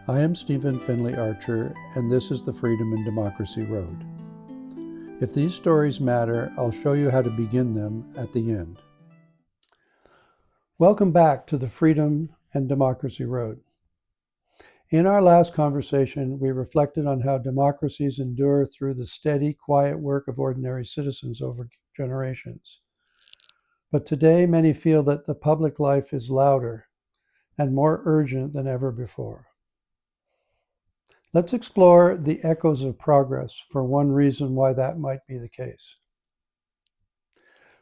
I am Stephen Finley Archer, and this is the Freedom and Democracy Road. If these stories matter, I'll show you how to begin them at the end. Welcome back to the Freedom and Democracy Road. In our last conversation, we reflected on how democracies endure through the steady, quiet work of ordinary citizens over generations. But today, many feel that the public life is louder and more urgent than ever before. Let's explore the echoes of progress for one reason why that might be the case.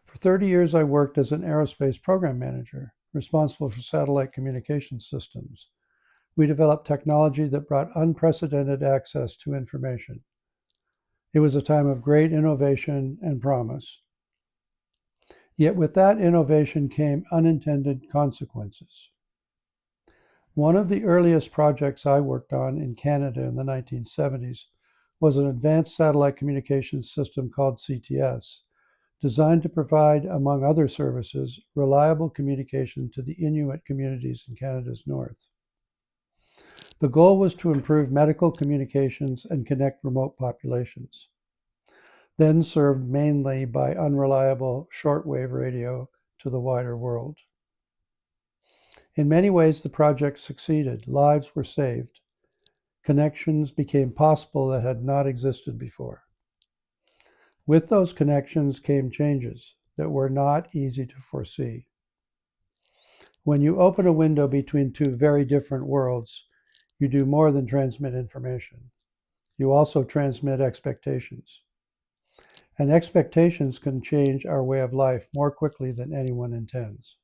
For 30 years, I worked as an aerospace program manager, responsible for satellite communication systems. We developed technology that brought unprecedented access to information. It was a time of great innovation and promise. Yet with that innovation came unintended consequences. One of the earliest projects I worked on in Canada in the 1970s was an advanced satellite communications system called CTS, designed to provide, among other services, reliable communication to the Inuit communities in Canada's north. The goal was to improve medical communications and connect remote populations, then served mainly by unreliable shortwave radio to the wider world. In many ways, the project succeeded. Lives were saved. Connections became possible that had not existed before. With those connections came changes that were not easy to foresee. When you open a window between two very different worlds, you do more than transmit information. You also transmit expectations. And expectations can change our way of life more quickly than anyone intends.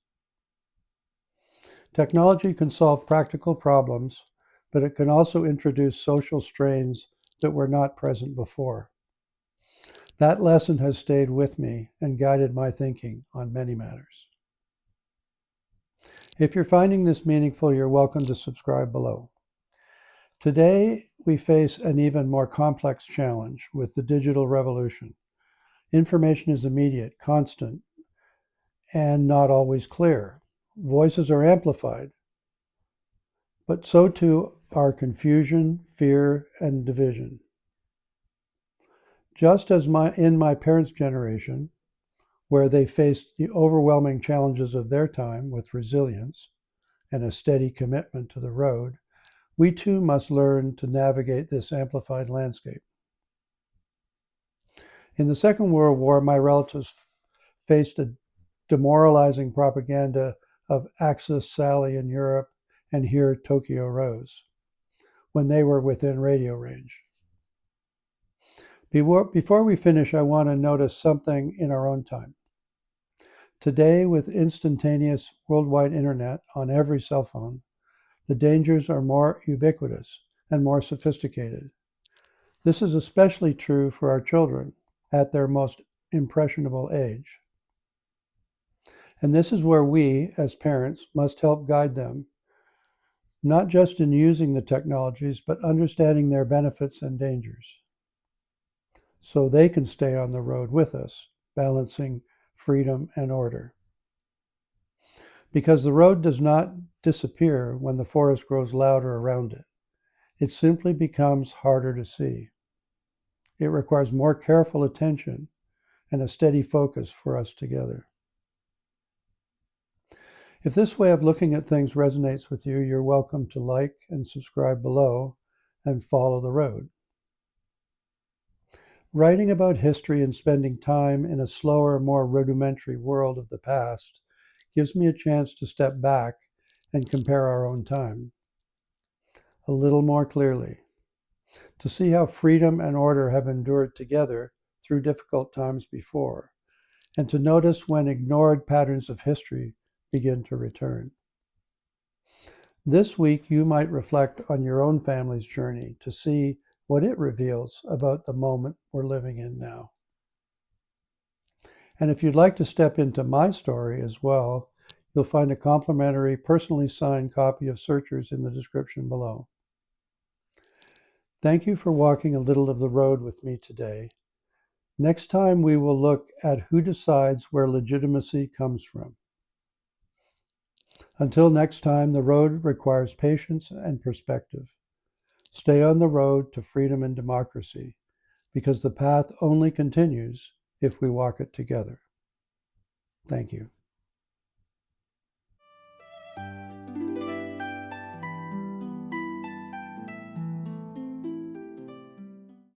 Technology can solve practical problems, but it can also introduce social strains that were not present before. That lesson has stayed with me and guided my thinking on many matters. If you're finding this meaningful, you're welcome to subscribe below. Today, we face an even more complex challenge with the digital revolution. Information is immediate, constant, and not always clear. Voices are amplified, but so too are confusion, fear, and division. Just as in my parents' generation, where they faced the overwhelming challenges of their time with resilience and a steady commitment to the road, we too must learn to navigate this amplified landscape. In the Second World War, my relatives faced a demoralizing propaganda of Axis Sally in Europe and Here Tokyo Rose when they were within radio range. Before we finish, I want to notice something in our own time. Today, with instantaneous worldwide internet on every cell phone, the dangers are more ubiquitous and more sophisticated. This is especially true for our children at their most impressionable age. And this is where we, as parents, must help guide them, not just in using the technologies, but understanding their benefits and dangers, so they can stay on the road with us, balancing freedom and order. Because the road does not disappear when the forest grows louder around it. It simply becomes harder to see. It requires more careful attention and a steady focus for us together. If this way of looking at things resonates with you, you're welcome to like and subscribe below and follow the road. Writing about history and spending time in a slower, more rudimentary world of the past gives me a chance to step back and compare our own time a little more clearly, to see how freedom and order have endured together through difficult times before, and to notice when ignored patterns of history begin to return. This week, you might reflect on your own family's journey to see what it reveals about the moment we're living in now. And if you'd like to step into my story as well, you'll find a complimentary, personally signed copy of Searchers in the description below. Thank you for walking a little of the road with me today. Next time, we will look at who decides where legitimacy comes from. Until next time, the road requires patience and perspective. Stay on the road to freedom and democracy, because the path only continues if we walk it together. Thank you.